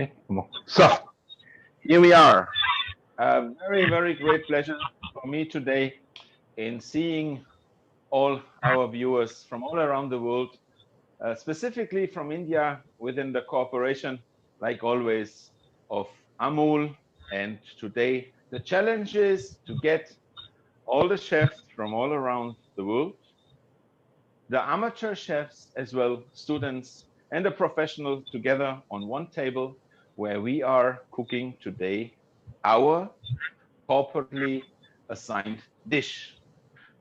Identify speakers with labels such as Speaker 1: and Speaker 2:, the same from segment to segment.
Speaker 1: Okay, come on. So here we are. A very, very great pleasure for me today in seeing all our viewers from all around the world, specifically from India within the cooperation, like always, of Amul. And today the challenge is to get all the chefs from all around the world, the amateur chefs as well, students and the professional together on one table where we are cooking today our corporately assigned dish.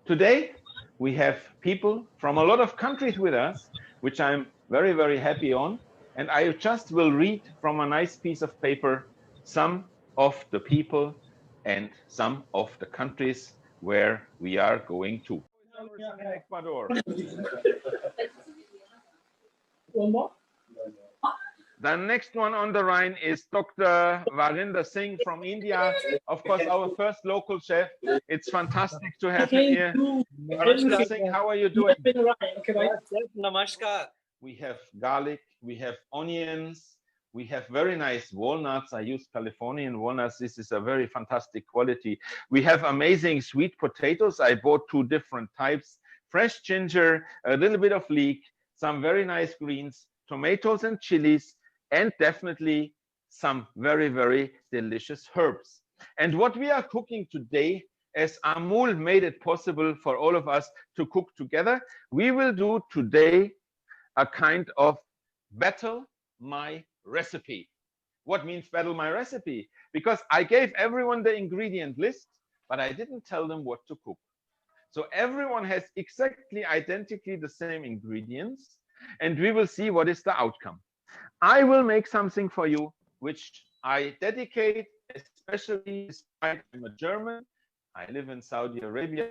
Speaker 1: Today we have people from a lot of countries with us, which I'm very, very happy on. And I just will read from a nice piece of paper some of the people and some of the countries where we are going to. Ecuador.
Speaker 2: One more?
Speaker 1: The next one on the line is Dr. Varinder Singh from India. Of course, our first local chef. It's fantastic to have him here. Varinder Singh, how are you doing?
Speaker 3: Namaskar.
Speaker 1: We have garlic, we have onions, we have very nice walnuts. I use Californian walnuts. This is a very fantastic quality. We have amazing sweet potatoes. I bought 2 different types. Fresh ginger, a little bit of leek, some very nice greens, tomatoes and chilies, and definitely some very, very delicious herbs. And what we are cooking today, as Amul made it possible for all of us to cook together, we will do today a kind of battle my recipe. What means battle my recipe? Because I gave everyone the ingredient list, but I didn't tell them what to cook. So everyone has exactly identically the same ingredients, and we will see what is the outcome. I will make something for you which I dedicate, especially despite I'm a German, I live in Saudi Arabia,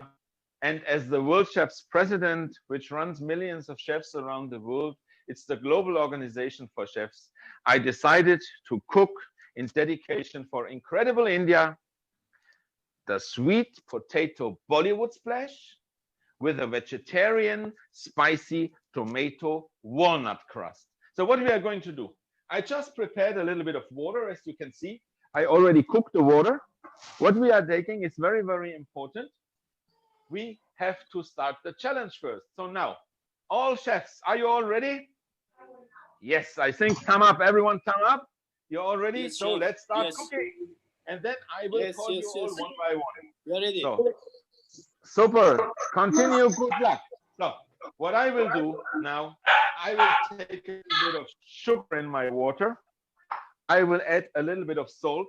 Speaker 1: and as the World Chefs President, which runs millions of chefs around the world, it's the global organization for chefs, I decided to cook in dedication for incredible India, the sweet potato Bollywood splash with a vegetarian spicy tomato walnut crust. So what we are going to do, I just prepared a little bit of water. As you can see, I already cooked the water. What we are taking is very, very important. We have to start the challenge first. So now, all chefs, are you all ready? Yes, I think thumb up, everyone thumb up. You're all ready?
Speaker 3: Yes,
Speaker 1: so
Speaker 3: chef.
Speaker 1: let's start
Speaker 3: Yes.
Speaker 1: cooking. And then I will call you all one by one.
Speaker 3: We are ready.
Speaker 1: So, super, continue, good luck. So, what I will do now, I will take a bit of sugar in my water. I will add a little bit of salt,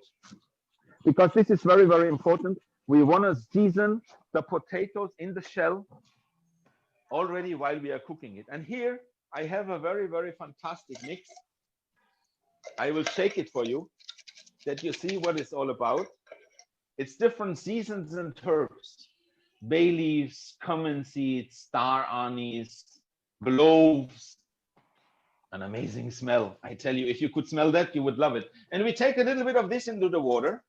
Speaker 1: because this is very, very important. We want to season the potatoes in the shell already while we are cooking it. And here I have a very, very fantastic mix. I will shake it for you, that you see what it's all about. It's different seasons and herbs. Bay leaves, cumin seeds, star anise, cloves. An amazing smell. I tell you, if you could smell that, you would love it. And we take a little bit of this into the water,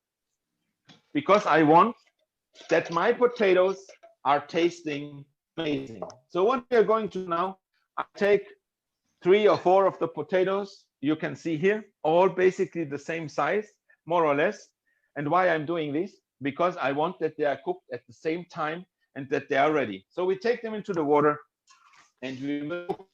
Speaker 1: because I want that my potatoes are tasting amazing. So what we are going to now, I take 3 or 4 of the potatoes. You can see here, all basically the same size, more or less. And why I'm doing this? Because I want that they are cooked at the same time and that they are ready. So we take them into the water and we will cook.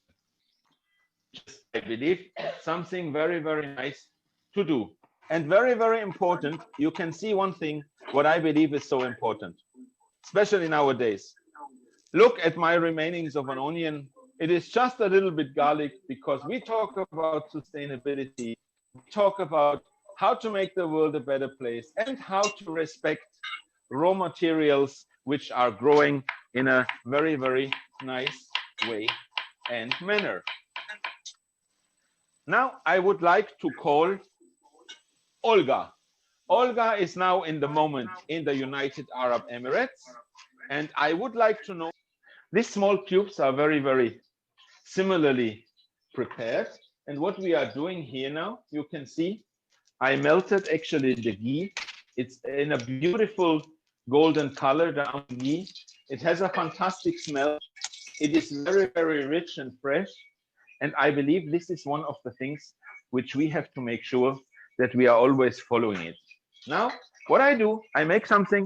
Speaker 1: I believe something very, very nice to do. And very, very important, you can see one thing, what I believe is so important, especially nowadays. Look at my remainings of an onion. It is just a little bit garlic, because we talk about sustainability. We talk about how to make the world a better place and how to respect raw materials which are growing in a very, very nice way and manner. Now I would like to call Olga. Olga is now in the moment in the United Arab Emirates, and I would like to know, these small cubes are very, very similarly prepared. And what we are doing here now, you can see, I melted actually the ghee. It's in a beautiful golden color, the ghee. It has a fantastic smell. It is very, very rich and fresh. And I believe this is one of the things which we have to make sure that we are always following it. Now, what I do, I make something,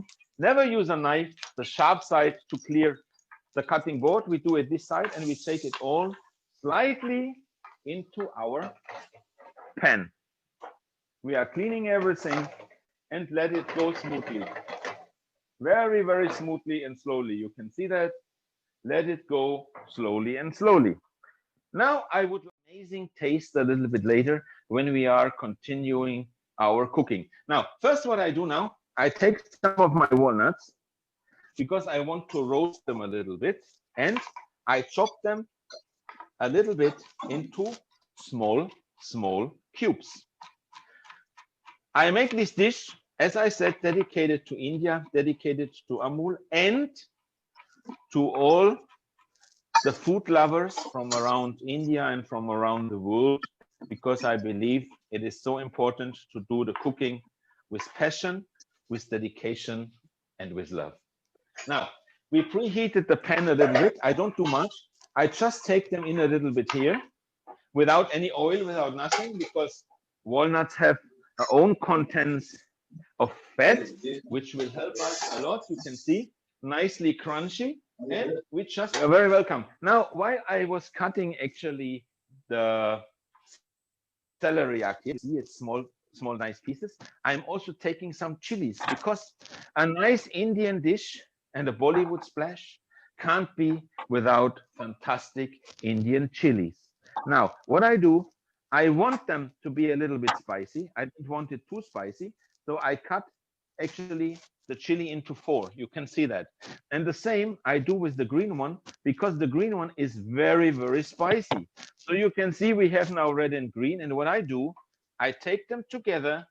Speaker 1: never use a knife, the sharp side to clear the cutting board. We do it this side and we take it all slightly into our pan. We are cleaning everything and let it go smoothly. Very, very smoothly and slowly. You can see that. Let it go slowly and slowly. Now I would like amazing taste a little bit later when we are continuing our cooking. Now, first what I do now, I take some of my walnuts because I want to roast them a little bit, and I chop them a little bit into small cubes. I make this dish, as I said, dedicated to India, dedicated to Amul, and to all the food lovers from around India and from around the world, because I believe it is so important to do the cooking with passion, with dedication, and with love. Now, we preheated the pan a little bit. I don't do much. I just take them in a little bit here without any oil, without nothing, because walnuts have their own contents of fat, which will help us a lot. You can see, nicely crunchy, and we just are very welcome. Now, while I was cutting actually the celery, you see it's small nice pieces. I'm also taking some chilies, because a nice Indian dish and a Bollywood splash can't be without fantastic Indian chilies. Now, what I do, I want them to be a little bit spicy. I don't want it too spicy. So I cut actually the chili into 4. You can see that. And the same I do with the green one, because the green one is very, very spicy. So you can see we have now red and green. And what I do, I take them together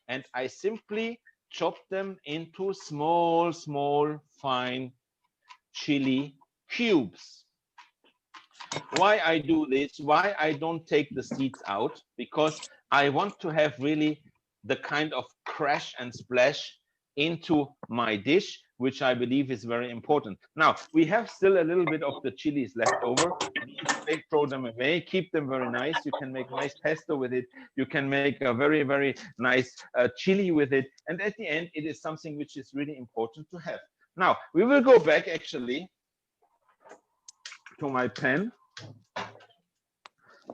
Speaker 1: and I simply chop them into small, fine chili cubes. Why I do this, why I don't take the seeds out, because I want to have really the kind of crash and splash into my dish, which I believe is very important. Now, we have still a little bit of the chilies left over. Don't throw them away, keep them very nice. You can make nice pesto with it. You can make a very, very nice chili with it. And at the end, it is something which is really important to have. Now, we will go back actually to my pan.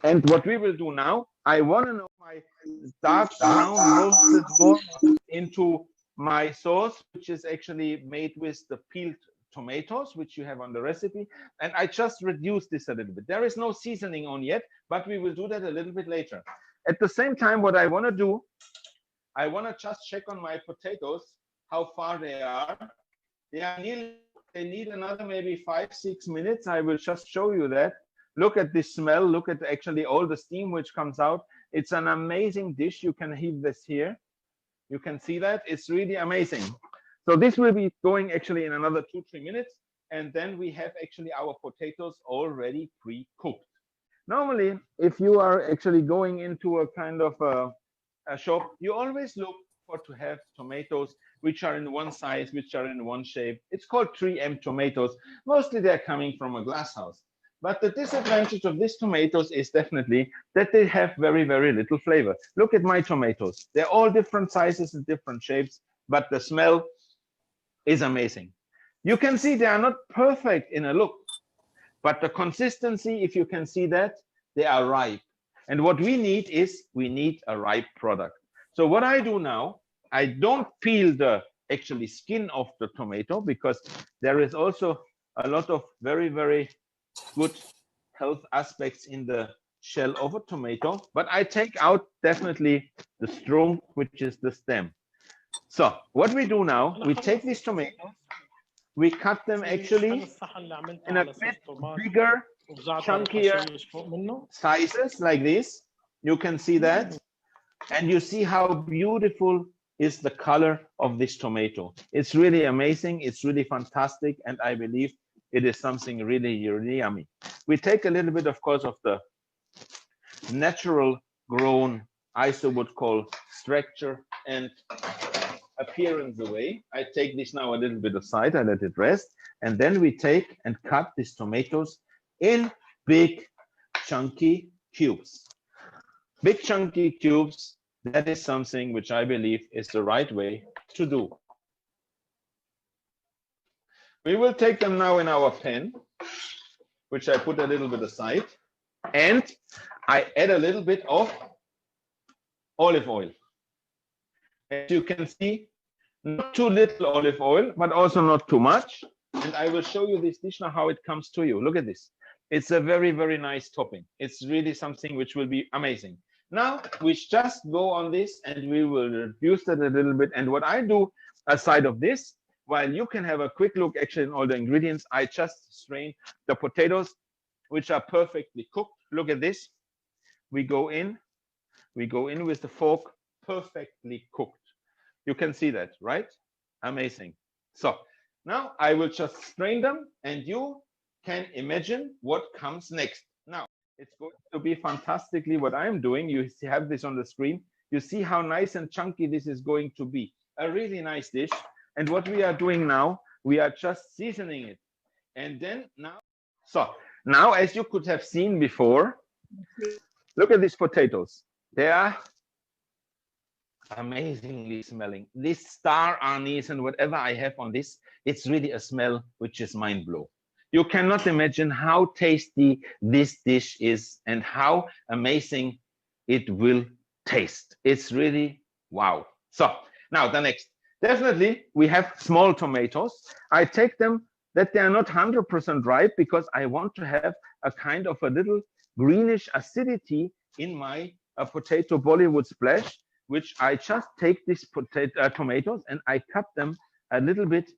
Speaker 1: And what we will do now, I want to know my dark brown roasted walnuts into my sauce, which is actually made with the peeled tomatoes, which you have on the recipe. And I just reduced this a little bit. There is no seasoning on yet, but we will do that a little bit later. At the same time, what I want to do, I want to just check on my potatoes, how far they are. They need another maybe 5-6 minutes. I will just show you that. Look at this smell. Look at actually all the steam which comes out. It's an amazing dish. You can heat this here. You can see that. It's really amazing. So this will be going actually in another 2-3 minutes. And then we have actually our potatoes already pre-cooked. Normally, if you are actually going into a kind of a shop, you always look for to have tomatoes which are in one size, which are in one shape. It's called 3M tomatoes. Mostly they're coming from a glass house. But the disadvantage of these tomatoes is definitely that they have very, very little flavor. Look at my tomatoes. They're all different sizes and different shapes, but the smell is amazing. You can see they are not perfect in a look, but the consistency, if you can see that, they are ripe. And what we need is, we need a ripe product. So what I do now, I don't peel the actually skin of the tomato, because there is also a lot of very, very good health aspects in the shell of a tomato, but I take out definitely the strong, which is the stem. So what we do now, we take these tomatoes, we cut them actually in a bit bigger, chunkier sizes like this. You can see that, and you see how beautiful is the color of this tomato. It's really amazing. It's really fantastic, and I believe it is something really, really yummy. We take a little bit, of course, of the natural grown, I would call, structure and appearance away. I take this now a little bit aside, I let it rest, and then we take and cut these tomatoes in big, chunky cubes. big chunky cubes, that is something which I believe is the right way to do. We will take them now in our pan, which I put a little bit aside, and I add a little bit of olive oil. As you can see, not too little olive oil, but also not too much. And I will show you this dish now, how it comes to you. Look at this. It's a very, very nice topping. It's really something which will be amazing. Now, we just go on this and we will reduce it a little bit. And what I do aside of this, while you can have a quick look actually in all the ingredients, I just strain the potatoes, which are perfectly cooked. Look at this. We go in with the fork, perfectly cooked. You can see that, right? Amazing. So now I will just strain them and you can imagine what comes next. Now, it's going to be fantastically what I'm doing. You have this on the screen. You see how nice and chunky this is going to be. A really nice dish. And what we are doing now, we are just seasoning it. And then now, so now as you could have seen before, look at these potatoes. They are amazingly smelling. This star anise and whatever I have on this, it's really a smell which is mind blowing. You cannot imagine how tasty this dish is and how amazing it will taste. It's really wow. So now the next, definitely we have small tomatoes. I take them that they are not 100% ripe because I want to have a kind of a little greenish acidity in my potato Bollywood splash, which I just take these tomatoes and I cut them a little bit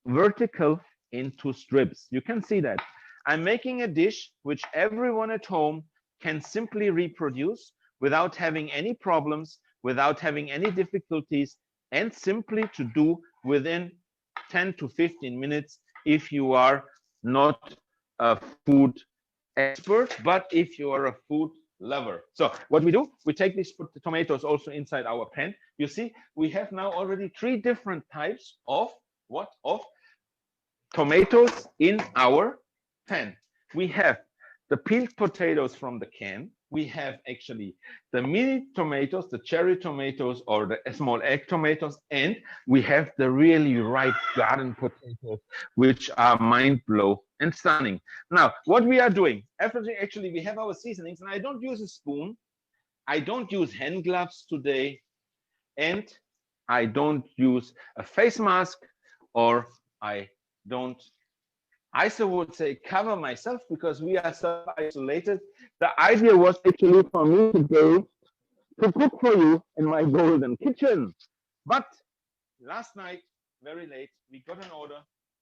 Speaker 1: vertical into strips. You can see that. I'm making a dish which everyone at home can simply reproduce without having any problems, without having any difficulties, and simply to do within 10 to 15 minutes if you are not a food expert, but if you are a food lover. So what we do, we take these tomatoes also inside our pan. You see, we have now already 3 different types of what? Of tomatoes in our pan. We have the peeled potatoes from the can. We have actually the mini tomatoes, the cherry tomatoes, or the small egg tomatoes, and we have the really ripe garden potatoes, which are mind blowing and stunning. Now, what we are doing, actually we have our seasonings, and I don't use a spoon. I don't use hand gloves today, and I don't use a face mask, or I don't, I would say, cover myself because we are so isolated. The idea was actually for me today to cook for you in my golden kitchen. But last night, very late, we got an order,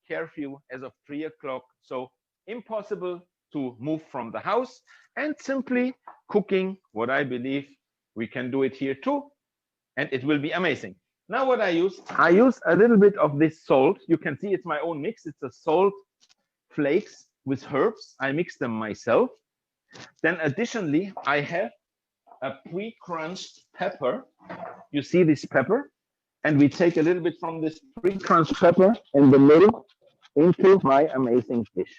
Speaker 1: curfew as of 3 o'clock. So impossible to move from the house and simply cooking what I believe we can do it here too. And it will be amazing. Now what I use a little bit of this salt. You can see it's my own mix. It's a salt flakes with herbs. I mix them myself. Then additionally, I have a pre-crunched pepper. You see this pepper? And we take a little bit from this pre-crunched pepper in the middle into my amazing dish.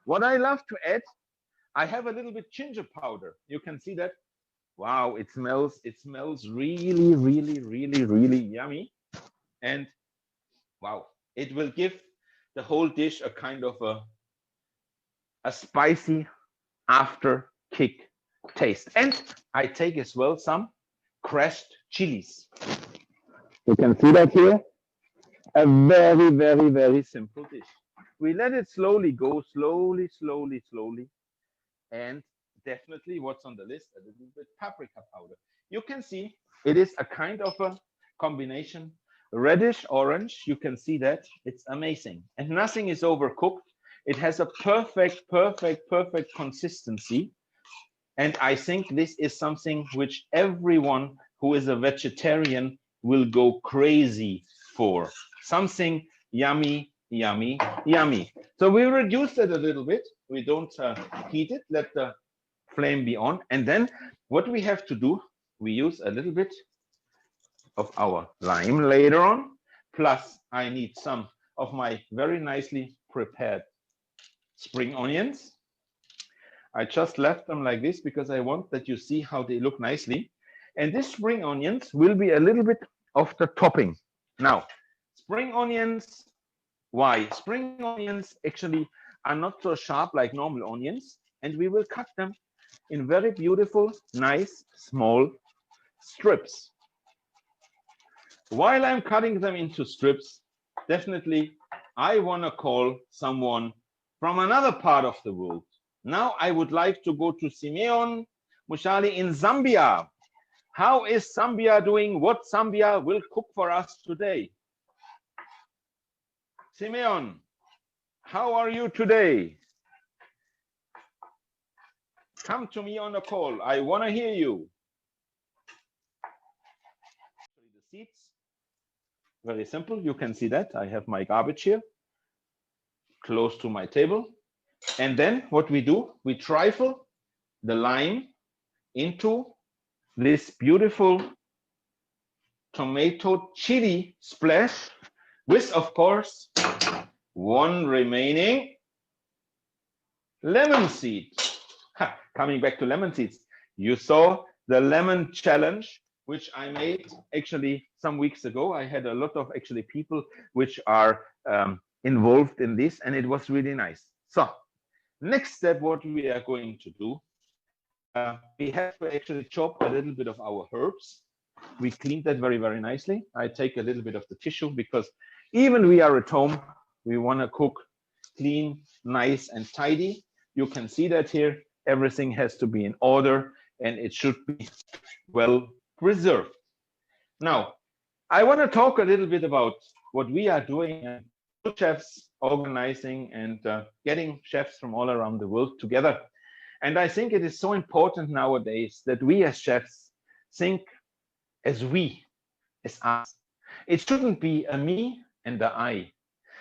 Speaker 1: What I love to add, I have a little bit ginger powder. You can see that. Wow, it smells really, really, really, really yummy. And wow, it will give the whole dish a kind of a spicy after kick taste. And I take as well some crushed chilies. You can see that here. A very, very, very simple dish. We let it slowly go, slowly, slowly, slowly. And definitely what's on the list, a little bit paprika powder. You can see it is a kind of a combination reddish orange. You can see that it's amazing and nothing is overcooked. It has a perfect consistency, and I think this is something which everyone who is a vegetarian will go crazy for. Something yummy, yummy, yummy. So we reduce it a little bit. We don't heat it. Let the flame be on. And then what we have to do, we use a little bit of our lime later on. Plus, I need some of my very nicely prepared spring onions. I just left them like this because I want that you see how they look nicely. And these spring onions will be a little bit of the topping. Now, spring onions, why? Spring onions actually are not so sharp like normal onions, and we will cut them in very beautiful, nice, small strips. While I'm cutting them into strips, definitely I want to call someone from another part of the world. Now I would like to go to Simeon Mushali in Zambia. How is Zambia doing? What Zambia will cook for us today? Simeon, how are you today? Come to me on a call. I want to hear you. The seats, very simple. You can see that. I have my garbage here close to my table. And then what we do, we trifle the lime into this beautiful tomato chili splash with, of course, one remaining lemon seed. Coming back to lemon seeds, you saw the lemon challenge, which I made actually some weeks ago. I had a lot of actually people which are involved in this, and it was really nice. So next step, what we are going to do, we have to actually chop a little bit of our herbs. We cleaned that very, very nicely. I take a little bit of the tissue because even we are at home, we want to cook clean, nice, and tidy. You can see that here. Everything has to be in order, and it should be well preserved. Now, I want to talk a little bit about what we are doing, chefs organizing and getting chefs from all around the world together. And I think it is so important nowadays that we as chefs think as we, as us. It shouldn't be a me and a I,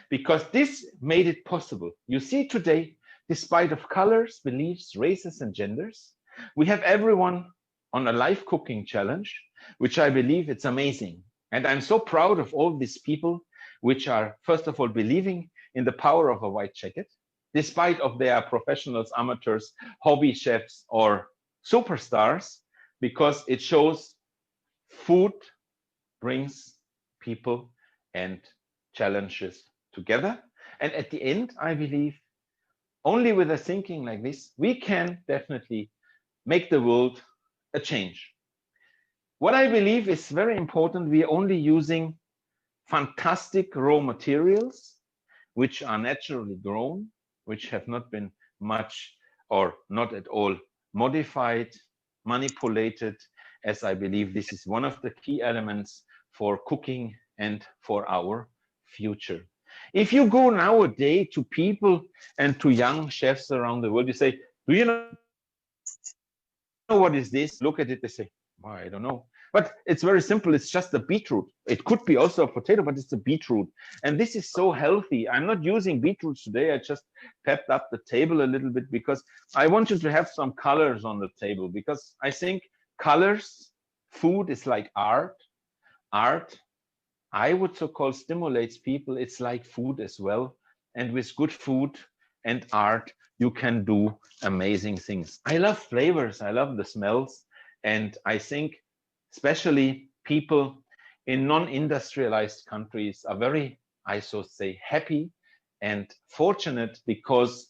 Speaker 1: because this made it possible. You see today, despite of colors, beliefs, races, and genders, we have everyone on a live cooking challenge, which I believe it's amazing. And I'm so proud of all these people which are, first of all, believing in the power of a white jacket, despite of their professionals, amateurs, hobby chefs, or superstars, because it shows food brings people and challenges together. And at the end, I believe only with a thinking like this, we can definitely make the world a change. What I believe is very important, we are only using fantastic raw materials, which are naturally grown, which have not been much or not at all modified, manipulated, as I believe this is one of the key elements for cooking and for our future. If you go nowadays to people and to young chefs around the world, you say, do you know what is this? Look at it, they say, oh, I don't know. But it's very simple. It's just a beetroot. It could be also a potato, but it's a beetroot. And this is so healthy. I'm not using beetroots today. I just pepped up the table a little bit because I want you to have some colors on the table, because I think colors, food is like art. Art, I would so-called stimulates people. It's like food as well. And with good food and art, you can do amazing things. I love flavors. I love the smells. And I think especially people in non-industrialized countries are very, I so say, happy and fortunate because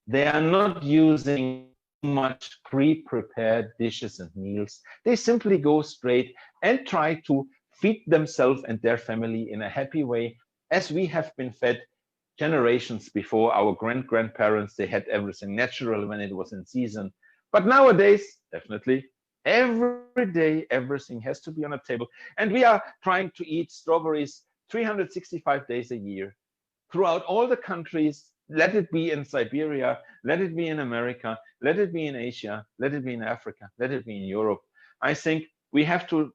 Speaker 1: they are not using much pre-prepared dishes and meals. They simply go straight and try to feed themselves and their family in a happy way, as we have been fed generations before. Our grandparents, they had everything natural when it was in season. But nowadays, definitely, every day, everything has to be on a table. And we are trying to eat strawberries 365 days a year throughout all the countries. Let it be in Siberia, let it be in America, let it be in Asia, let it be in Africa, let it be in Europe. I think we have to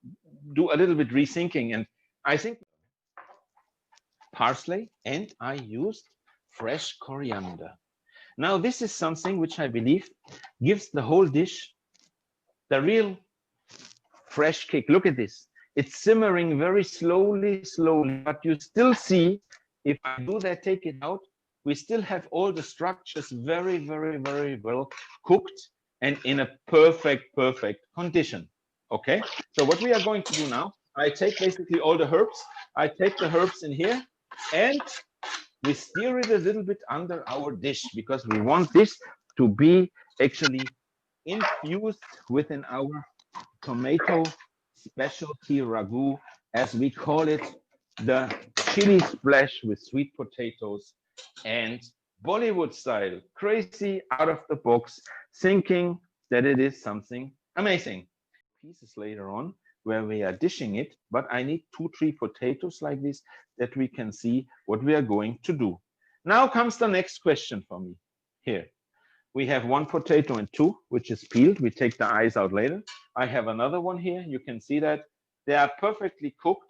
Speaker 1: do a little bit rethinking. And I think parsley, and I used fresh coriander. Now, this is something which I believe gives the whole dish the real fresh kick. Look at this. It's simmering very slowly, but you still see, if I do that, take it out, we still have all the structures very, very, very well cooked and in a perfect condition. Okay, so what we are going to do now, I take basically all the herbs. I take the herbs in here and we stir it a little bit under our dish because we want this to be actually infused within our tomato specialty ragu, as we call it, the chili splash with sweet potatoes and Bollywood style, crazy out of the box, thinking that it is something amazing. Pieces later on where we are dishing it, but I need 2-3 potatoes like this that we can see what we are going to do. Now comes the next question for me. Here, we have 1 potato and 2, which is peeled. We take the eyes out later. I have another one here. You can see that they are perfectly cooked.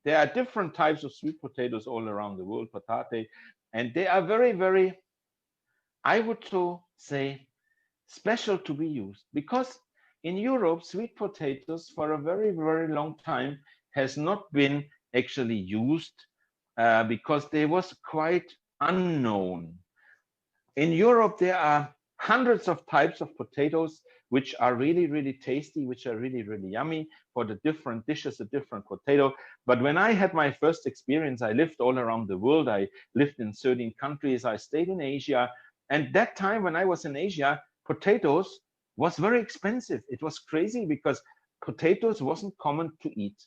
Speaker 1: There are different types of sweet potatoes all around the world, patate, and they are very, very, I would so say, special to be used because in Europe, sweet potatoes for a very, very long time has not been actually used because they was quite unknown. In Europe, there are hundreds of types of potatoes which are really, really tasty, which are really, really yummy for the different dishes, a different potato. But when I had my first experience, I lived all around the world. I lived in 13 countries. I stayed in Asia. And that time when I was in Asia, potatoes was very expensive. It was crazy because potatoes wasn't common to eat.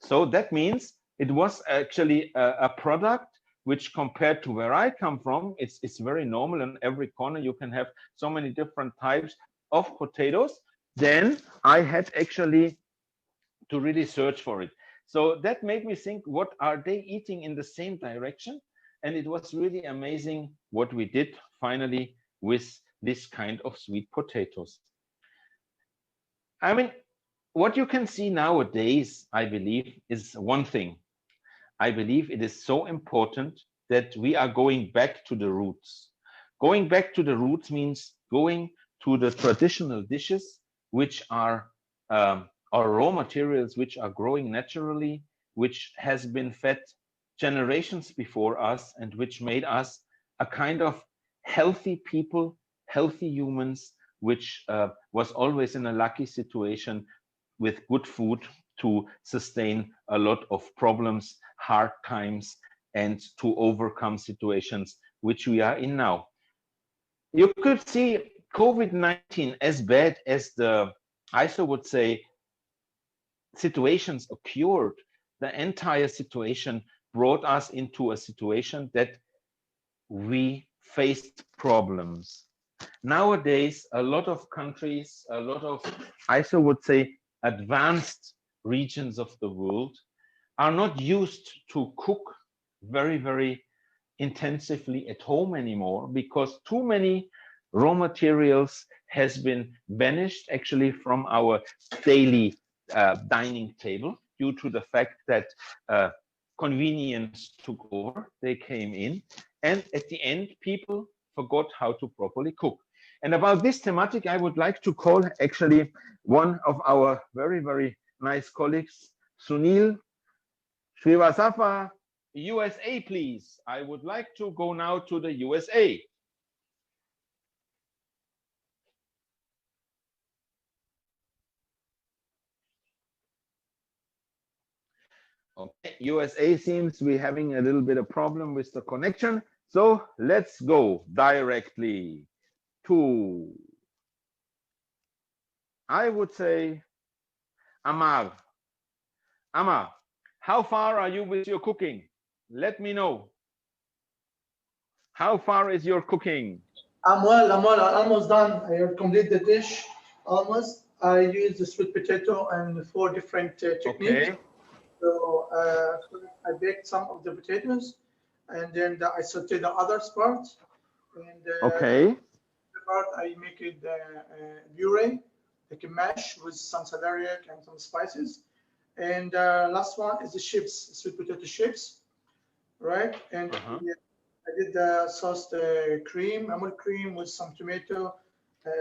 Speaker 1: So that means it was actually a product which compared to where I come from, it's very normal. In every corner, you can have so many different types of potatoes. Then I had actually to really search for it. So that made me think, what are they eating in the same direction? And it was really amazing what we did finally with this kind of sweet potatoes. I mean, what you can see nowadays, I believe, is one thing. I believe it is so important that we are going back to the roots. Going back to the roots means going to the traditional dishes, which are our raw materials, which are growing naturally, which has been fed generations before us, and which made us a kind of healthy people, healthy humans, which was always in a lucky situation with good food to sustain a lot of problems, hard times, and to overcome situations which we are in now. You could see COVID-19, as bad as the, I so would say, situations occurred, the entire situation brought us into a situation that we faced problems. Nowadays, a lot of countries, a lot of, I so would say, advanced regions of the world are not used to cook very, very intensively at home anymore because too many raw materials has been banished actually from our daily dining table due to the fact that convenience took over, they came in, and at the end, people forgot how to properly cook. And about this thematic, I would like to call actually one of our very, very nice colleagues, Sunil Srivasafa, USA, please. I would like to go now to the USA. Okay, USA seems to be having a little bit of problem with the connection. So let's go directly to, I would say, Amar. Amar, how far are you with your cooking? Let me know. How far is your cooking?
Speaker 2: I'm almost done. I have completed the dish almost. I use the sweet potato and 4 different techniques.
Speaker 1: Okay.
Speaker 2: So I baked some of the potatoes, and then I sauteed the other part. And
Speaker 1: Okay.
Speaker 2: the part I make it puree, like a mash with some celeriac and some spices. And last one is the chips, sweet potato chips, right? And I did the sauce, the cream, amul cream with some tomato,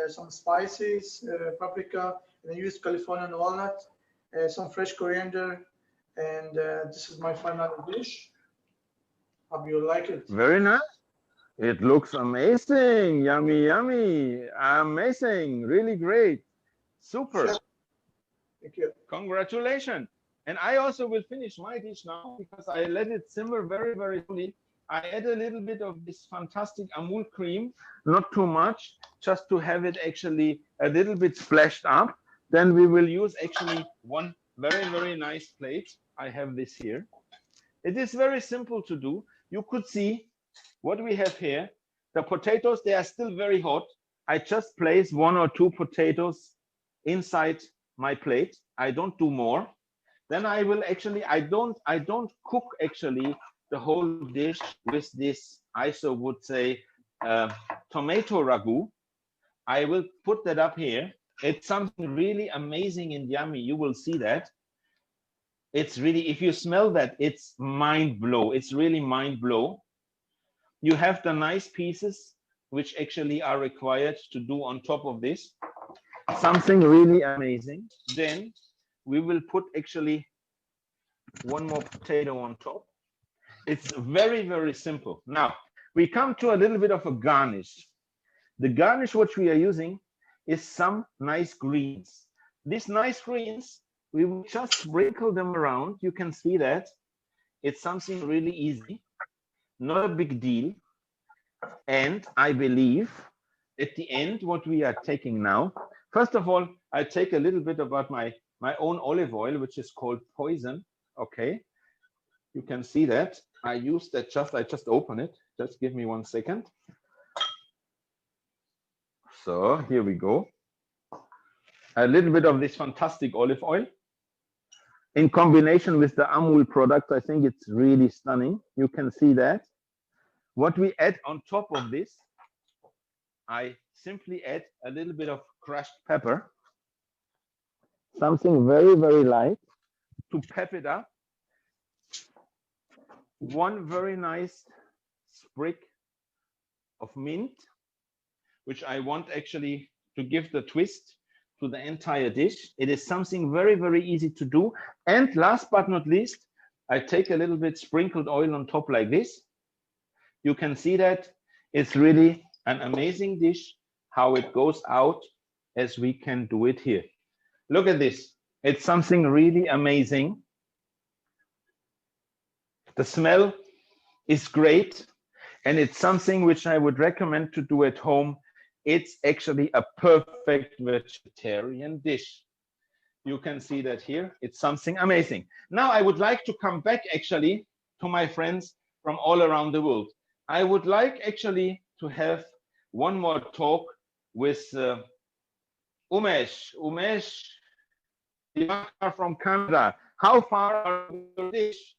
Speaker 2: some spices, paprika, and I used Californian walnut, some fresh coriander, and this is my final dish. Hope you like it.
Speaker 1: Very nice. It looks amazing. Yummy, yummy. Amazing. Really great. Super.
Speaker 2: Chef, thank you.
Speaker 1: Congratulations. And I also will finish my dish now because I let it simmer very, very slowly. I add a little bit of this fantastic Amul cream, not too much, just to have it actually a little bit splashed up. Then we will use actually one very, very nice plate. I have this here. It is very simple to do. You could see what we have here. The potatoes, they are still very hot. I just place 1 or 2 potatoes inside my plate. I don't do more. Then I will actually, I don't cook actually the whole dish with this, I so would say, tomato ragu. I will put that up here. It's something really amazing and yummy. You will see that. It's really, if you smell that, it's mind blow. It's really mind blow. You have the nice pieces which actually are required to do on top of this. Something really amazing. Then we will put actually 1 more potato on top. It's very, very simple. Now, we come to a little bit of a garnish. The garnish which we are using is some nice greens. These nice greens, we will just sprinkle them around. You can see that. It's something really easy, not a big deal. And I believe at the end, what we are taking now, first of all, I take a little bit about my own olive oil, which is called Poison. Okay, you can see that. I use that I just open it. Just give me 1 second. So here we go. A little bit of this fantastic olive oil. In combination with the Amul product, I think it's really stunning. You can see that. What we add on top of this, I simply add a little bit of crushed pepper. Something very, very light to pep it up. 1 very nice sprig of mint, which I want actually to give the twist to the entire dish. It is something very, very easy to do. And last but not least, I take a little bit sprinkled oil on top like this. You can see that it's really an amazing dish, how it goes out as we can do it here. Look at this. It's something really amazing. The smell is great, and it's something which I would recommend to do at home. It's actually a perfect vegetarian dish. You can see that here. It's something amazing. Now I would like to come back actually to my friends from all around the world. I would like actually to have 1 more talk with Umesh. Umesh, you are from Canada. How far are your dish?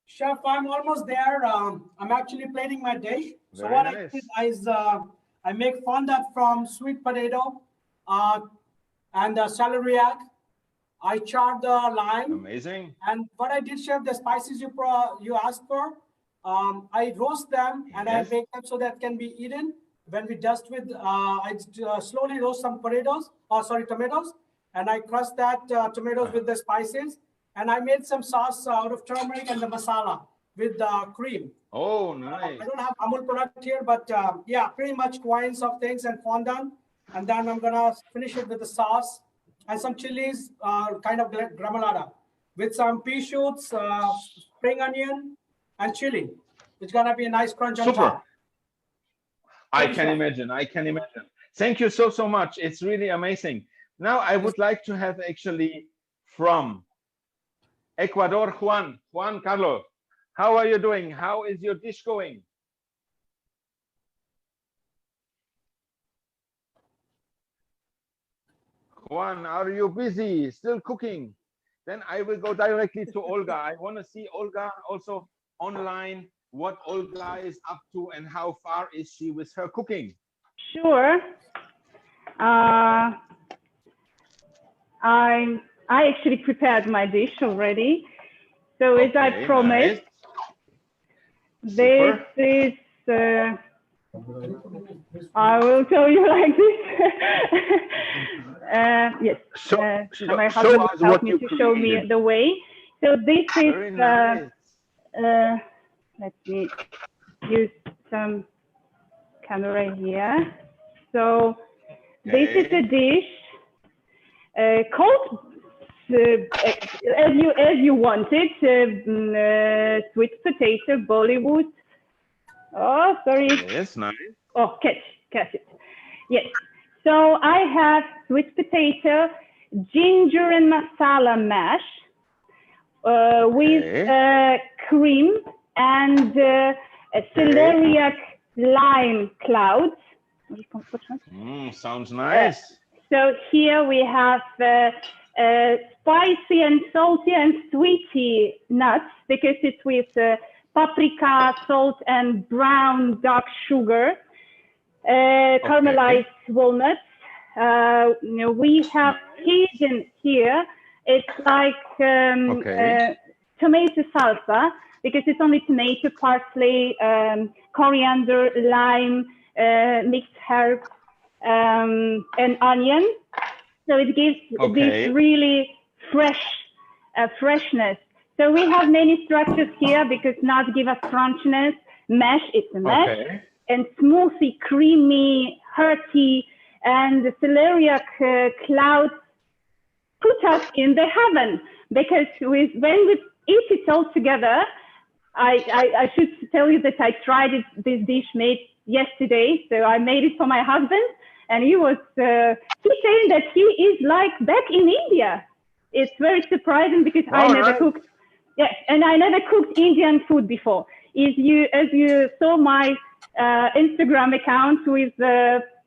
Speaker 3: Chef, I'm almost there. I'm actually plating my dish. So
Speaker 1: Very
Speaker 3: what
Speaker 1: nice.
Speaker 3: I did is I make fondant from sweet potato and celeriac. I charred the lime.
Speaker 1: Amazing.
Speaker 3: And what I did, chef, the spices you asked for, I roast them and I
Speaker 1: Yes.
Speaker 3: bake them so that can be eaten. When we dust with, I slowly roast some tomatoes, and I crush that tomatoes with the spices. And I made some sauce out of turmeric and the masala with cream.
Speaker 1: Oh, nice.
Speaker 3: I don't have Amul product here, but yeah, pretty much coins of things and fondant. And then I'm gonna finish it with the sauce and some chilies, kind of gremolata, with some pea shoots, spring onion, and chili. It's gonna be a nice crunch on
Speaker 1: Super.
Speaker 3: top.
Speaker 1: I can imagine. I can imagine. Thank you so, so much. It's really amazing. Now I would like to have actually from Ecuador, Juan Carlos. How are you doing? How is your dish going? Juan, are you busy? Still cooking? Then I will go directly to Olga. I want to see Olga also online, what Olga is up to and how far is she with her cooking.
Speaker 4: Sure. I actually prepared my dish already. So as I promised,
Speaker 1: nice.
Speaker 4: This is, I will tell you like this. Yes, my husband helped me to show me the way. So this is,
Speaker 1: nice.
Speaker 4: let me use some camera here. So this is a dish called, as you wanted, sweet potato Bollywood. Oh, sorry.
Speaker 1: Yes, nice.
Speaker 4: Oh, catch it. Yes. So I have sweet potato, ginger and masala mash with cream and celeriac lime clouds.
Speaker 1: Sounds nice.
Speaker 4: So here we have spicy and salty and sweety nuts because it's with paprika, salt, and brown dark sugar, caramelized walnuts. We have hidden here. It's like tomato salsa because it's only tomato, parsley, coriander, lime, mixed herbs, and onion. So it gives this really freshness. So we have many structures here because nuts give us crunchiness. Mash, it's a mash. And smoothie, creamy, hearty, and the celeriac clouds put us in the heaven because when we eat it all together, I should tell you that I tried this dish made yesterday. So I made it for my husband, and he was he's saying that he is like back in India. It's very surprising because I never cooked. Yes, and I never cooked Indian food before. As you saw my Instagram account with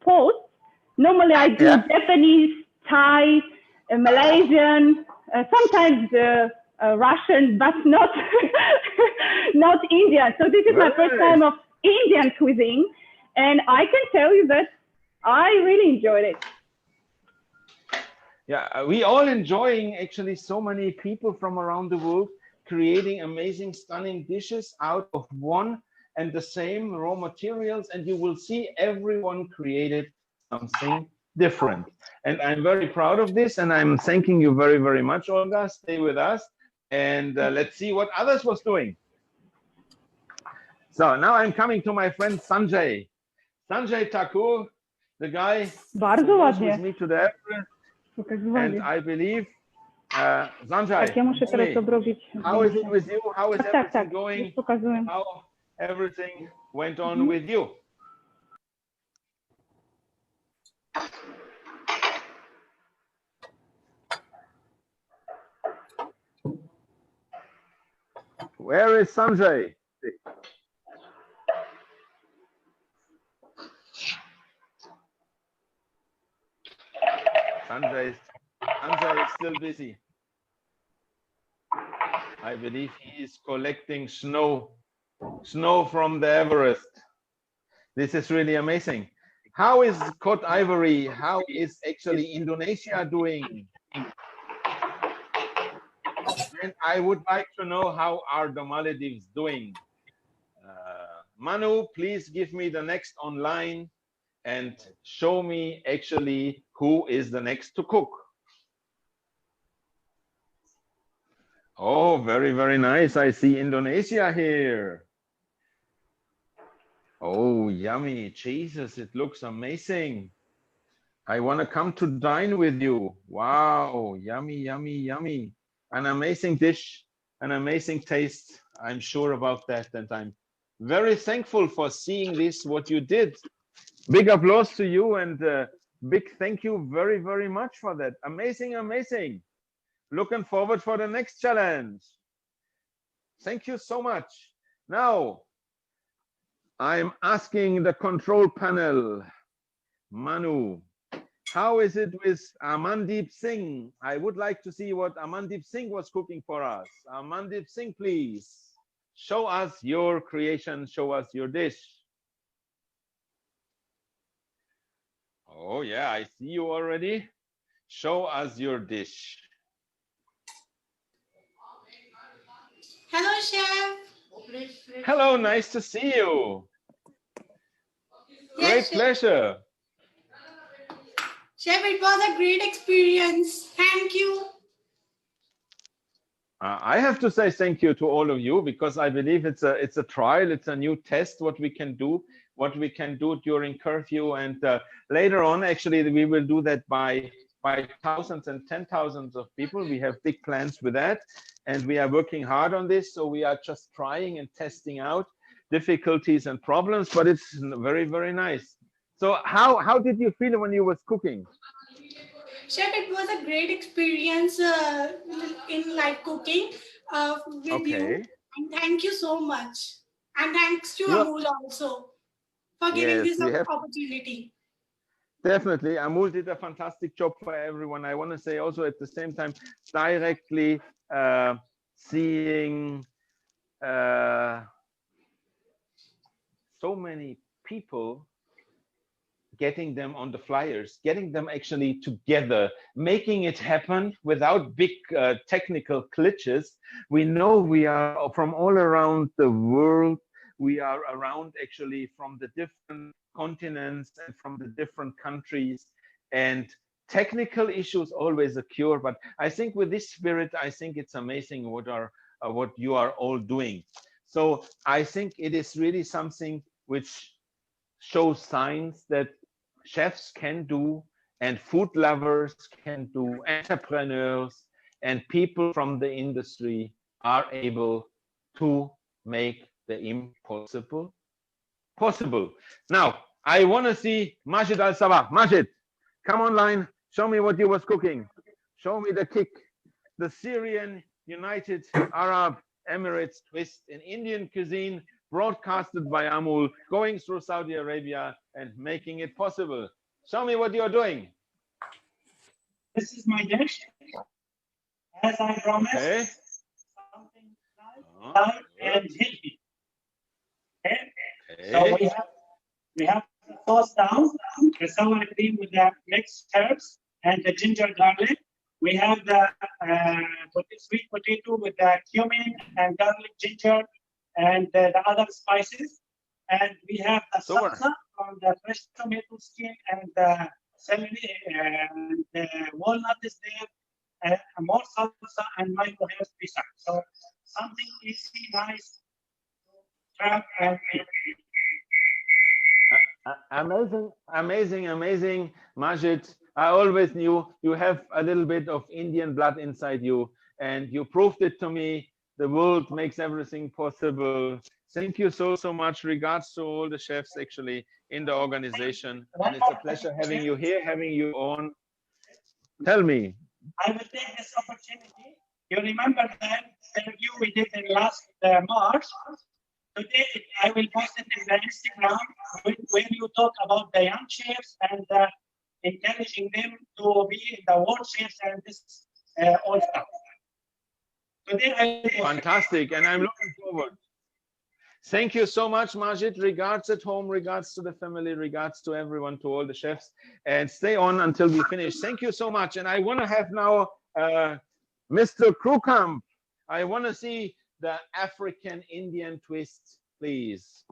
Speaker 4: posts, normally I do Japanese, Thai, Malaysian, sometimes Russian, but not not Indian. So this is my first time of Indian cuisine, and I can tell you that I really enjoyed it.
Speaker 1: Yeah, we all enjoying actually so many people from around the world creating amazing, stunning dishes out of one and the same raw materials, and you will see everyone created something different. And I'm very proud of this, and I'm thanking you very, very much, Olga. Stay with us, and let's see what others was doing. So now I'm coming to my friend Sanjay. Sanjay Thakur, the guy who was with me to the Everest, and I believe Sanjay, how is it with you? How is everything going? How everything went on with you? Where is Sanjay? Sanjay is still busy. I believe he is collecting snow from the Everest. This is really amazing. How is Côte d'Ivoire? How is actually Indonesia doing? And I would like to know how are the Maldives doing. Manu, please give me the next online and show me actually who is the next to cook. Oh, very, very nice. I see Indonesia here. Oh, yummy. Jesus, it looks amazing. I want to come to dine with you. Wow, yummy, yummy, yummy. An amazing dish, an amazing taste. I'm sure about that. And I'm very thankful for seeing this, what you did. Big applause to you, and big thank you very, very much for that. Amazing, amazing. Looking forward for the next challenge. Thank you so much. Now, I'm asking the control panel, Manu, how is it with Amandeep Singh? I would like to see what Amandeep Singh was cooking for us. Amandeep Singh, please show us your creation, show us your dish. Oh yeah, I see you already. Show us your dish.
Speaker 5: Hello, Chef.
Speaker 1: Hello, nice to see you.
Speaker 5: Yes,
Speaker 1: Great pleasure.
Speaker 5: Chef, it was a great experience. Thank you.
Speaker 1: I have to say thank you to all of you, because I believe it's a trial, it's a new test what we can do during curfew, and later on actually we will do that by thousands and 10,000s of people. We have big plans with that, and we are working hard on this. So we are just trying and testing out difficulties and problems, but it's very, very nice. So how did you feel when you was cooking?
Speaker 5: Chef, it was a great experience in live cooking with you. And thank you so much. And thanks to Amul also for giving this opportunity.
Speaker 1: Definitely, Amul did a fantastic job for everyone. I want to say also at the same time, directly seeing so many people, getting them on the flyers, getting them actually together, making it happen without big technical glitches. We know we are from all around the world. We are around actually from the different continents and from the different countries, and technical issues always occur. But I think with this spirit, I think it's amazing what you are all doing. So I think it is really something which shows signs that chefs can do, and food lovers can do, entrepreneurs and people from the industry are able to make the impossible possible. Now, I want to see Majid Al-Sabah. Majid, come online. Show me what you was cooking. Show me the kick. The Syrian United Arab Emirates twist in Indian cuisine, broadcasted by Amul, going through Saudi Arabia and making it possible. Show me what you're doing.
Speaker 6: This is my dish. As I promised, something light and healthy. Okay. So we have the sauce down, the sour cream with the mixed herbs and the ginger garlic. We have the sweet potato with the cumin and garlic, ginger, and the other spices. And we have the salsa from the fresh tomato skin and the celery, and the walnut is there, more salsa and mango hair pizza. So something easy, nice, trap and eat.
Speaker 1: Amazing, Majid. I always knew you have a little bit of Indian blood inside you, and you proved it to me. The world makes everything possible. Thank you so much. Regards to all the chefs actually in the organization, and it's a pleasure having you here, having you on. Tell me.
Speaker 6: I will take this opportunity. You remember that interview we did in last March? Today, I will post it in the Instagram when you talk about the young chefs and encouraging them to be the world chefs and this all stuff. Today,
Speaker 1: fantastic, and I'm looking forward. Thank you so much, Majid. Regards at home, regards to the family, regards to everyone, to all the chefs, and stay on until we finish. Thank you so much. And I want to have now Mr. Krukamp. I want to see the African Indian twist, please.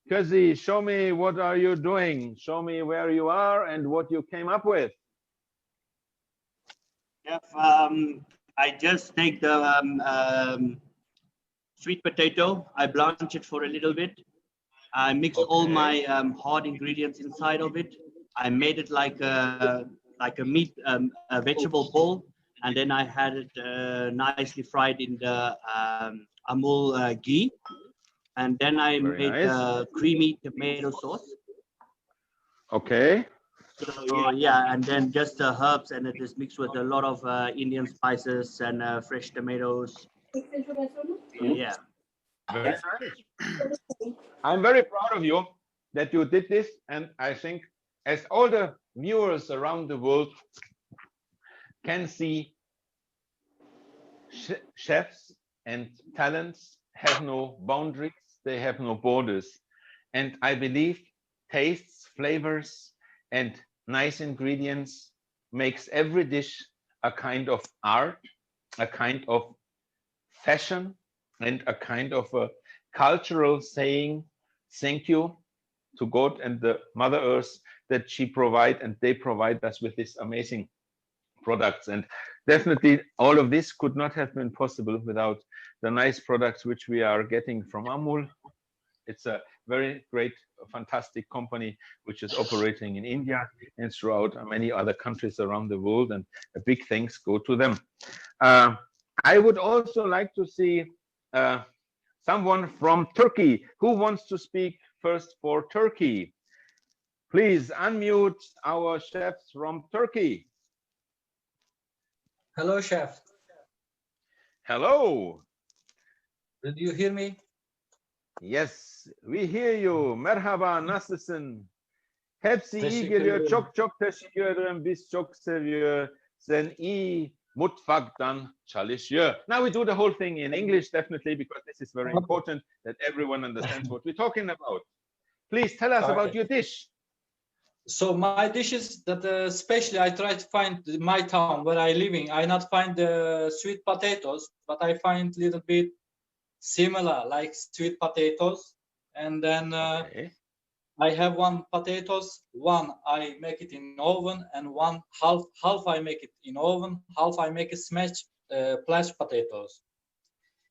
Speaker 1: Kazi, show me what are you doing. Show me where you are and what you came up with.
Speaker 7: Yep, I just take the sweet potato. I blanch it for a little bit. I mix all my hard ingredients inside of it. I made it like a meat, a vegetable bowl, and then I had it nicely fried in the Amul ghee. And then I made creamy tomato sauce.
Speaker 1: Okay.
Speaker 7: So yeah, and then just the herbs, and it is mixed with a lot of Indian spices and fresh tomatoes. Yeah.
Speaker 1: Very nice. I'm very proud of you that you did this, and I think as all the viewers around the world can see, chefs and talents have no boundaries, they have no borders. And I believe tastes, flavors, and nice ingredients makes every dish a kind of art, a kind of fashion, and a kind of a cultural saying thank you to God and the Mother Earth that she provide, and they provide us with these amazing products. And definitely all of this could not have been possible without the nice products which we are getting from Amul. It's a very great, fantastic company which is operating in India and throughout many other countries around the world, and a big thanks go to them. I would also like to see someone from Turkey. Who wants to speak first for Turkey? Please unmute our chefs from Turkey.
Speaker 8: Hello, chef.
Speaker 1: Hello.
Speaker 8: Did you hear me?
Speaker 1: Yes, we hear you. Merhaba, nasılsın? Hepsi iyi geliyor. Çok teşekkür ederim. Biz çok seviyor. Sen iyi mutfaktan çalışıyor. Now we do the whole thing in English, definitely, because this is very important that everyone understands what we're talking about. Please tell us about your dish.
Speaker 8: So my dishes that especially I try to find in my town where I living. I not find the sweet potatoes, but I find little bit similar like sweet potatoes. And then I have one potatoes. One I make it in oven, and one half I make it in oven, half I make it smashed flash potatoes.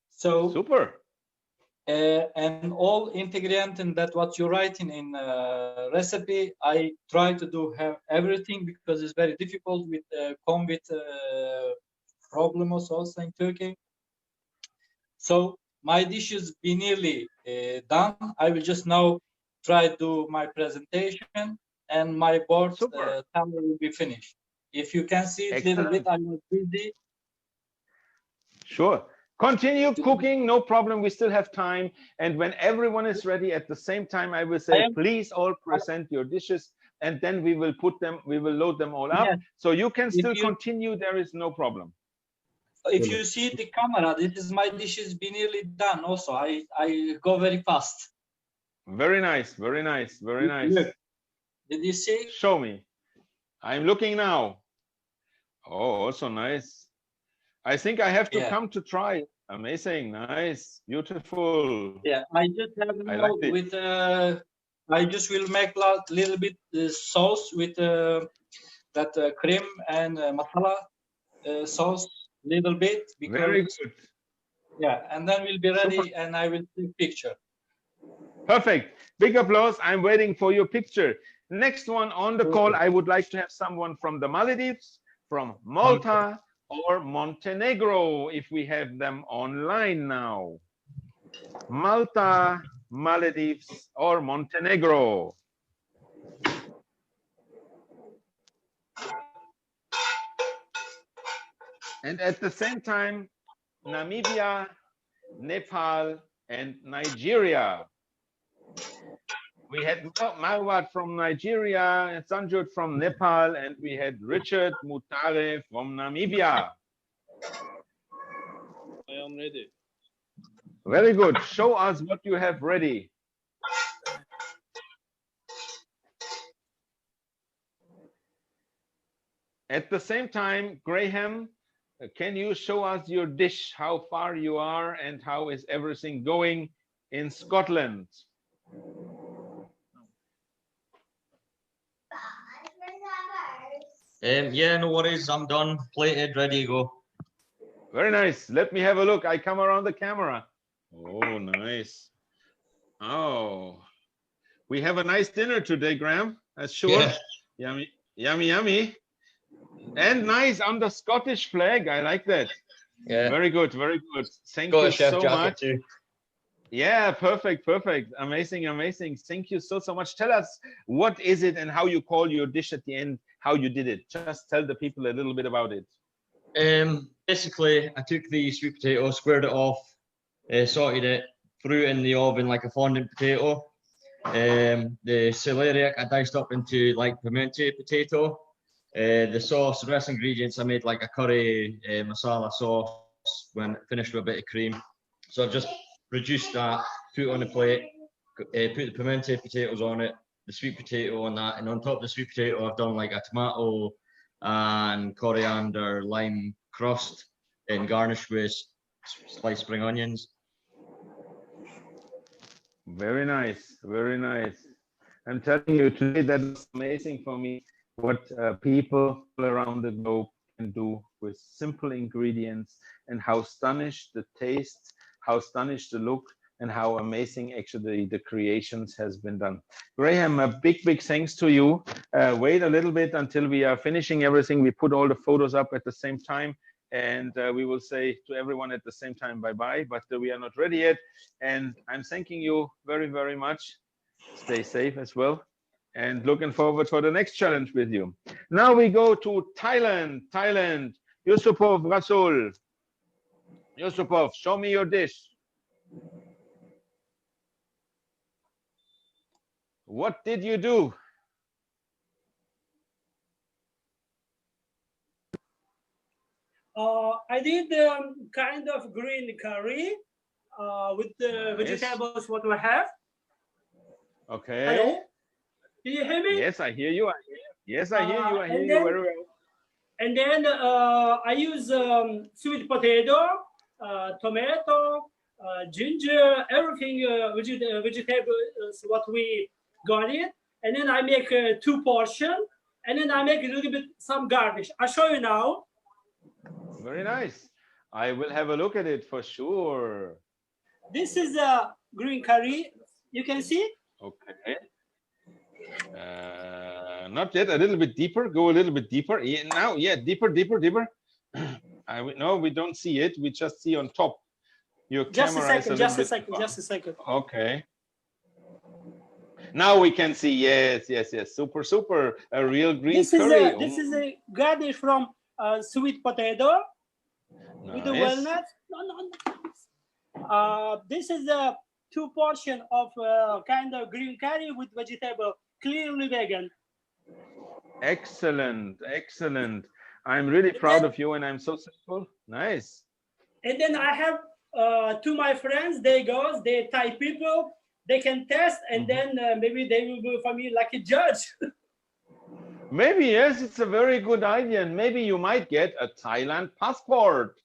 Speaker 8: So
Speaker 1: super.
Speaker 8: And all ingredient in that what you're writing in recipe, I try to do have everything because it's very difficult with come with problems also in Turkey. So my dishes be nearly done. I will just now try to do my presentation, and my board timer will be finished. If you can see it a little bit, I was busy.
Speaker 1: Sure. Continue cooking, no problem. We still have time. And when everyone is ready at the same time, I will say, please all present your dishes, and then we will put them, we will load them all up. Yes. So you can still continue. There is no problem.
Speaker 8: If you see the camera, this is my dishes be nearly done. Also, I go very fast.
Speaker 1: Very nice, very nice, very nice. Look.
Speaker 8: Did you see?
Speaker 1: Show me. I'm looking now. Oh, also nice. I think I have to come to try. Amazing, nice, beautiful.
Speaker 8: Yeah, I just have like with I just will make a little bit sauce with that cream and masala sauce, little bit. Because,
Speaker 1: very good.
Speaker 8: Yeah, and then we'll be ready. Super. And I will take picture.
Speaker 1: Perfect. Big applause. I'm waiting for your picture. Next one on the call, I would like to have someone from the Maldives, from Malta, or Montenegro, if we have them online now. Malta, Maldives, or Montenegro. And at the same time, Namibia, Nepal, and Nigeria. We had Marwat from Nigeria, and Sanjut from Nepal, and we had Richard Mutare from Namibia.
Speaker 9: I am ready.
Speaker 1: Very good. Show us what you have ready. At the same time, Graham, can you show us your dish, how far you are, and how is everything going in Scotland?
Speaker 7: Yeah, no worries. I'm done, plated, ready to go.
Speaker 1: Very nice. Let me have a look. I come around the camera. Oh, nice. Oh, we have a nice dinner today, Graham. That's sure. Yeah. Yummy, yummy, yummy. And nice on the Scottish flag. I like that.
Speaker 7: Yeah.
Speaker 1: Very good, very good. Thank you so much.
Speaker 7: Too.
Speaker 1: Yeah, perfect, perfect. Amazing, amazing. Thank you so much. Tell us, what is it and how you call your dish at the end, how you did it. Just tell the people a little bit about it.
Speaker 7: Basically, I took the sweet potato, squared it off, sauteed it, threw it in the oven like a fondant potato. The celeriac I diced up into like pimento potato. The sauce, the rest ingredients, I made like a curry masala sauce when finished with a bit of cream. So I've just reduced that, put it on a plate, put the pimento potatoes on it, the sweet potato on that, and on top of the sweet potato, I've done like a tomato and coriander lime crust and garnished with sliced spring onions.
Speaker 1: Very nice, very nice. I'm telling you today, that was amazing for me, what people around the globe can do with simple ingredients, and how stunning the taste, how stunning the look, and how amazing actually the creations has been done. Graham, a big thanks to you. Wait a little bit until we are finishing everything. We put all the photos up at the same time, and we will say to everyone at the same time bye-bye, but we are not ready yet. And I'm thanking you very, very much. Stay safe as well, and looking forward for the next challenge with you. Now we go to Thailand. Yusupov Rasul. Yusupov, show me your dish. What did you do?
Speaker 9: I did kind of green curry with the vegetables what we have.
Speaker 1: Okay.
Speaker 9: Hello? Can you hear me?
Speaker 1: Yes, I hear you. Yes, I hear you. I hear you very well.
Speaker 9: And then I use sweet potato, tomato, ginger, everything vegetables what we got it. And then I make 2 portions. And then I make a little bit some garnish. I'll show you now.
Speaker 1: Very nice. I will have a look at it for sure.
Speaker 9: This is a green curry. You can see.
Speaker 1: Okay. Not yet. A little bit deeper. Go a little bit deeper. Yeah, now, yeah, deeper. No, we don't see it. We just see on top. Your camera is
Speaker 9: just a second.
Speaker 1: Okay. Now we can see. Yes. Super. A real green curry.
Speaker 9: This is a garnish from sweet potato with the walnuts. This is a 2 portion of kind of green curry with vegetable, clearly vegan.
Speaker 1: Excellent. I'm really proud of you, and I'm so thankful. Nice.
Speaker 9: And then I have to my friends, they're Thai people, they can test, and then maybe they will be for me like a judge.
Speaker 1: Maybe, yes, it's a very good idea, and maybe you might get a Thailand passport.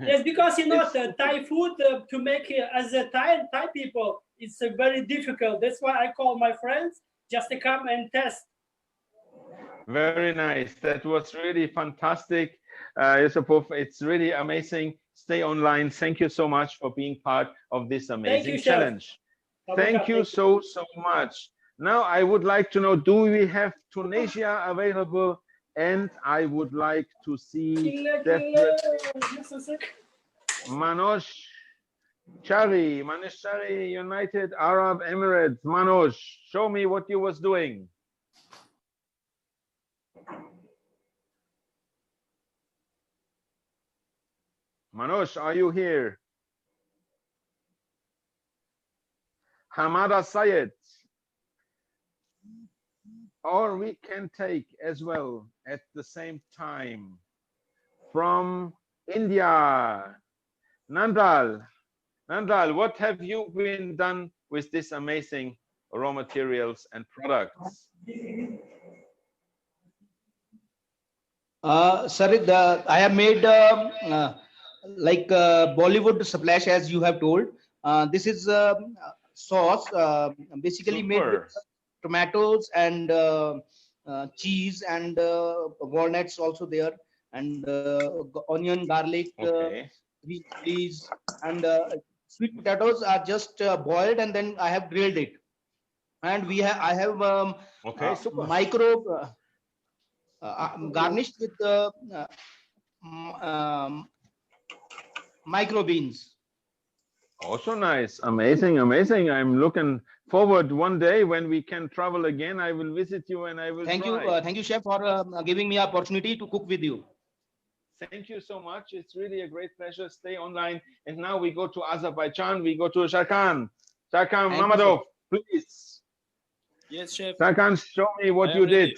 Speaker 9: Yes, because the Thai food to make as a Thai people, it's very difficult. That's why I call my friends just to come and test.
Speaker 1: Very nice. That was really fantastic. Yusupov, it's really amazing. Stay online. Thank you so much for being part of this amazing challenge. Thank you so much. Now I would like to know, do we have Tunisia available? And I would like to see Manoj Chari, United Arab Emirates. Manoj, show me what you was doing. Manoj, are you here? Hamada Sayed. Or we can take as well at the same time from India. Nandal, what have you been done with this amazing raw materials and products?
Speaker 10: Sir, I have made like Bollywood splash, as you have told. This is sauce, basically made with tomatoes and cheese and walnuts also there, and onion, garlic, green chilies, and sweet potatoes are just boiled, and then I have grilled it. And I have micro garnished with micro beans.
Speaker 1: Also nice. Amazing. I'm looking forward one day when we can travel again. I will visit you and I will
Speaker 10: thank you, chef, for giving me opportunity to cook with you.
Speaker 1: Thank you so much. It's really a great pleasure. Stay online. And now we go to Azerbaijan. We go to Sharkan Mamadov, please.
Speaker 11: Yes, chef.
Speaker 1: Sharkan, show me what you did.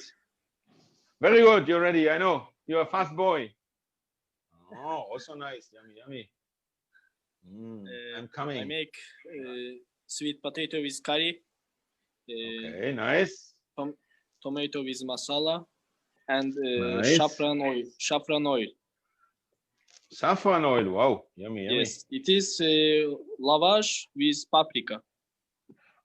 Speaker 1: Very good. You're ready. I know. You're a fast boy. Oh, also nice. Yummy. I'm coming.
Speaker 11: I make sweet potato with curry.
Speaker 1: Okay, nice.
Speaker 11: Tomato with masala and
Speaker 1: nice.
Speaker 11: saffron oil.
Speaker 1: Saffron oil. Wow, yummy.
Speaker 11: Yes, it is lavash with paprika.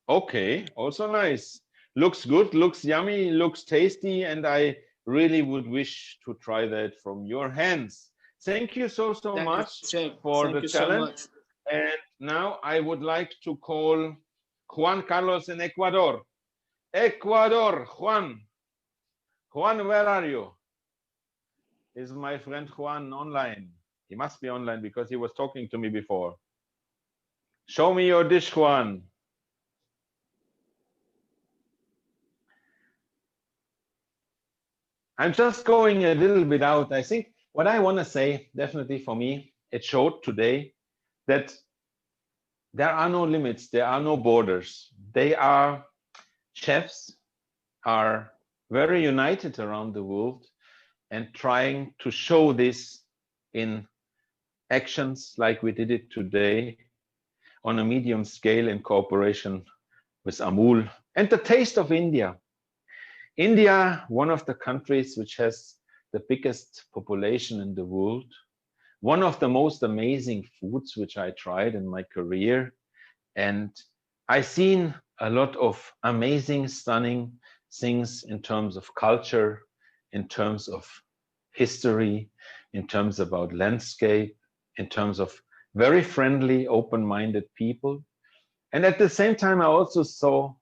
Speaker 1: Okay, also nice. Looks good. Looks yummy. Looks tasty. And I really would wish to try that from your hands. Thank you so much for the challenge. And now I would like to call Juan Carlos in Ecuador. Ecuador, Juan. Juan, where are you? Is my friend Juan online? He must be online because he was talking to me before. Show me your dish, Juan. I'm just going a little bit out. I think what I want to say, definitely for me, it showed today that there are no limits, there are no borders. Chefs are very united around the world and trying to show this in actions like we did it today on a medium scale in cooperation with Amul and the taste of India. India, one of the countries which has the biggest population in the world, one of the most amazing foods which I tried in my career. And I've seen a lot of amazing, stunning things in terms of culture, in terms of history, in terms about landscape, in terms of very friendly, open-minded people. And at the same time, I also saw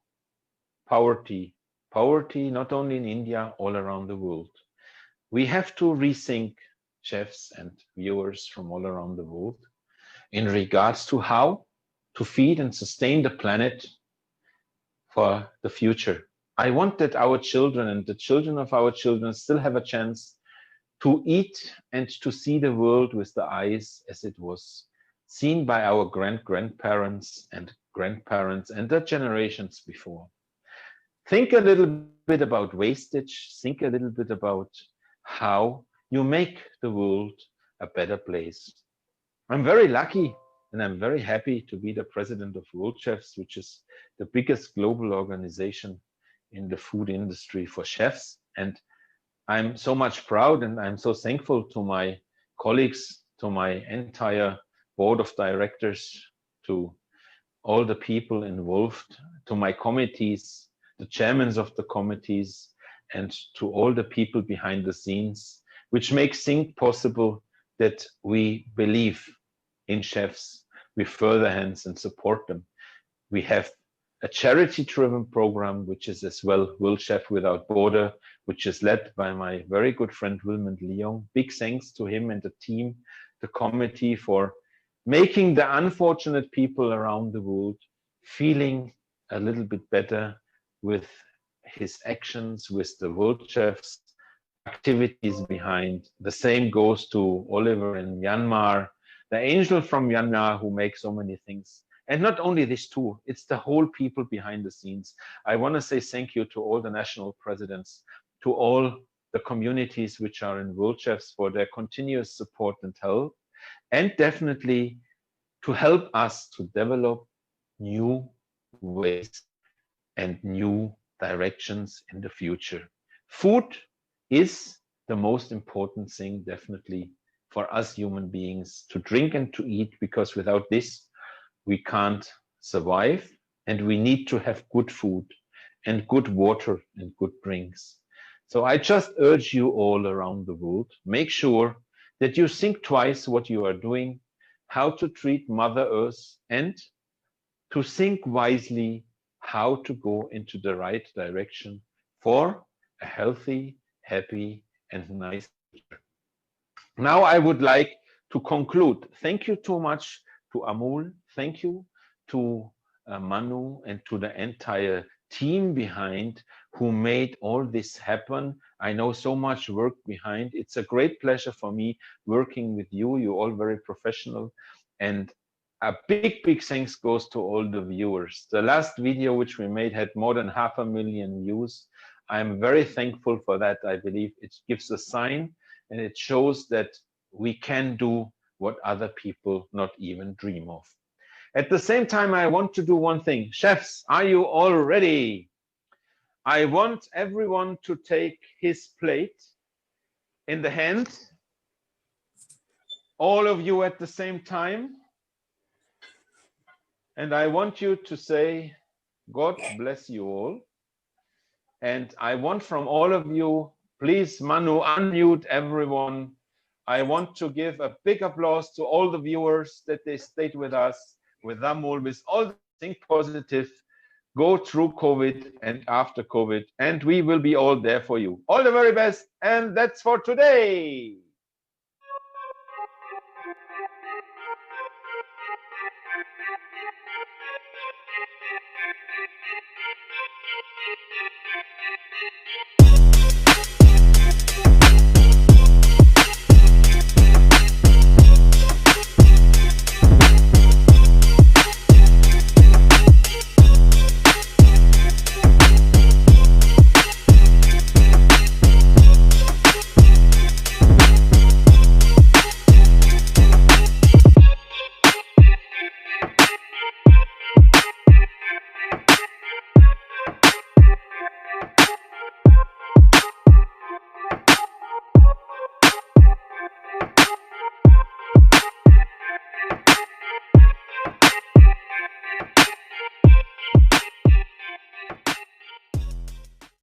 Speaker 1: poverty not only in India, all around the world. We have to rethink, chefs and viewers from all around the world, in regards to how to feed and sustain the planet for the future. I want that our children and the children of our children still have a chance to eat and to see the world with the eyes as it was seen by our grandparents and grandparents and the generations before. Think a little bit about wastage, think a little bit about how you make the world a better place. I'm very lucky and I'm very happy to be the president of World Chefs, which is the biggest global organization in the food industry for chefs. And I'm so much proud and I'm so thankful to my colleagues, to my entire board of directors, to all the people involved, to my committees, the chairmen of the committees, and to all the people behind the scenes, which makes things possible that we believe in chefs with further hands and support them. We have a charity-driven program, which is as well World Chef Without Border, which is led by my very good friend Wilmot Leong. Big thanks to him and the team, the committee, for making the unfortunate people around the world feeling a little bit better with his actions, with the World Chefs activities behind. The same goes to Oliver in Myanmar, the angel from Myanmar who makes so many things. And not only this too, it's the whole people behind the scenes. I want to say thank you to all the national presidents, to all the communities which are in World Chefs for their continuous support and help, and definitely to help us to develop new ways and new directions in the future. Food is the most important thing, definitely, for us human beings to drink and to eat, because without this, we can't survive, and we need to have good food and good water and good drinks. So I just urge you all around the world, make sure that you think twice what you are doing, how to treat Mother Earth, and to think wisely how to go into the right direction for a healthy, happy, and nice future. Now I would like to conclude. Thank you too much to Amul. Thank you to Manu and to the entire team behind who made all this happen. I know so much work behind. It's a great pleasure for me working with you. You're all very professional. And a big, big thanks goes to all the viewers. The last video which we made had more than 500,000 views. I'm very thankful for that. I believe it gives a sign and it shows that we can do what other people not even dream of. At the same time, I want to do one thing. Chefs, are you all ready? I want everyone to take his plate in the hand. All of you at the same time. And I want you to say, God bless you all. And I want from all of you Please, Manu, unmute everyone. I want to give a big applause to all the viewers that they stayed with us, with Amul, with all the think positive, go through COVID and after COVID, and we will be all there for you. All the very best, and that's for today.